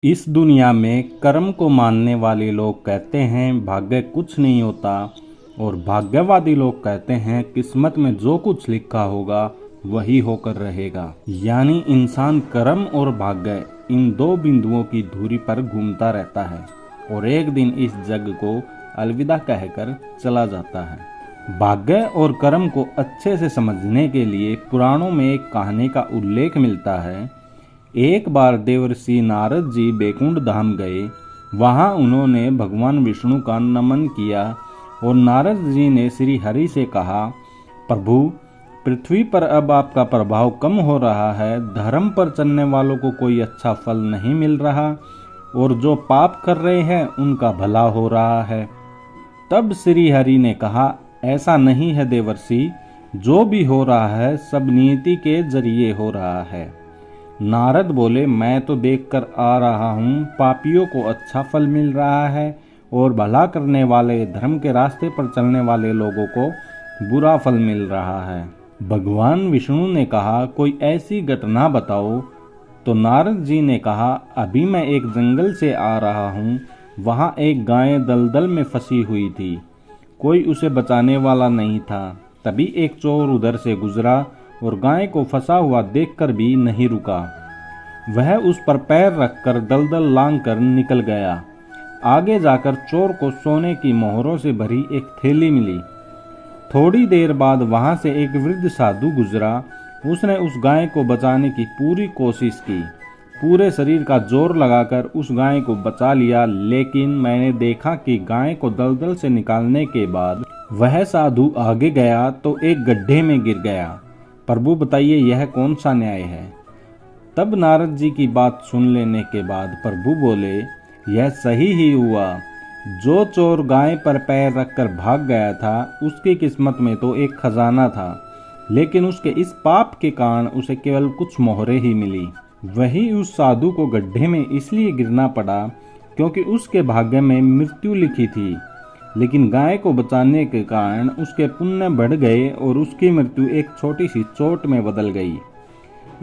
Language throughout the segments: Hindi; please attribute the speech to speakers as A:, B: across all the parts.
A: इस दुनिया में कर्म को मानने वाले लोग कहते हैं भाग्य कुछ नहीं होता और भाग्यवादी लोग कहते हैं किस्मत में जो कुछ लिखा होगा वही होकर रहेगा। यानी इंसान कर्म और भाग्य इन दो बिंदुओं की धुरी पर घूमता रहता है और एक दिन इस जग को अलविदा कहकर चला जाता है। भाग्य और कर्म को अच्छे से समझने के लिए पुराणों में एक कहानी का उल्लेख मिलता है। एक बार देवर्षि नारद जी बैकुंठ धाम गए। वहां उन्होंने भगवान विष्णु का नमन किया और नारद जी ने श्री हरि से कहा, प्रभु, पृथ्वी पर अब आपका प्रभाव कम हो रहा है। धर्म पर चलने वालों को कोई अच्छा फल नहीं मिल रहा और जो पाप कर रहे हैं उनका भला हो रहा है। तब श्री हरि ने कहा, ऐसा नहीं है देवर्षि, जो भी हो रहा है सब नियति के जरिए हो रहा है। नारद बोले, मैं तो देखकर आ रहा हूँ पापियों को अच्छा फल मिल रहा है और भला करने वाले धर्म के रास्ते पर चलने वाले लोगों को बुरा फल मिल रहा है। भगवान विष्णु ने कहा, कोई ऐसी घटना बताओ। तो नारद जी ने कहा, अभी मैं एक जंगल से आ रहा हूँ। वहाँ एक गाय दलदल में फंसी हुई थी। कोई उसे बचाने वाला नहीं था। तभी एक चोर उधर से गुजरा और गाय को फंसा हुआ देखकर भी नहीं रुका। वह उस पर पैर रखकर दलदल लांघकर निकल गया। आगे जाकर चोर को सोने की मोहरों से भरी एक थैली मिली। थोड़ी देर बाद वहां से एक वृद्ध साधु गुजरा। उसने उस गाय को बचाने की पूरी कोशिश की, पूरे शरीर का जोर लगाकर उस गाय को बचा लिया। लेकिन मैंने देखा कि गाय को दलदल से निकालने के बाद वह साधु आगे गया तो एक गड्ढे में गिर गया। प्रभु बताइए, यह कौन सा न्याय है। तब नारद जी की बात सुन लेने के बाद प्रभु बोले, यह सही ही हुआ। जो चोर गाय पर पैर रखकर भाग गया था उसकी किस्मत में तो एक खजाना था, लेकिन उसके इस पाप के कारण उसे केवल कुछ मोहरें ही मिली। वही उस साधु को गड्ढे में इसलिए गिरना पड़ा क्योंकि उसके भाग्य में मृत्यु लिखी थी, लेकिन गाय को बचाने के कारण उसके पुण्य बढ़ गए और उसकी मृत्यु एक छोटी सी चोट में बदल गई।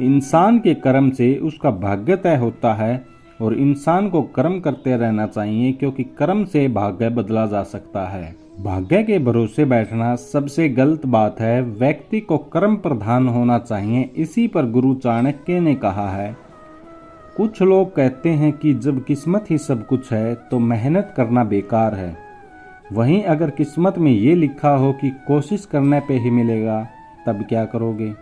A: इंसान के कर्म से उसका भाग्य तय होता है और इंसान को कर्म करते रहना चाहिए, क्योंकि कर्म से भाग्य बदला जा सकता है। भाग्य के भरोसे बैठना सबसे गलत बात है। व्यक्ति को कर्म प्रधान होना चाहिए। इसी पर गुरु चाणक्य ने कहा है, कुछ लोग कहते हैं कि जब किस्मत ही सब कुछ है तो मेहनत करना बेकार है। वहीं अगर किस्मत में ये लिखा हो कि कोशिश करने पे ही मिलेगा, तब क्या करोगे।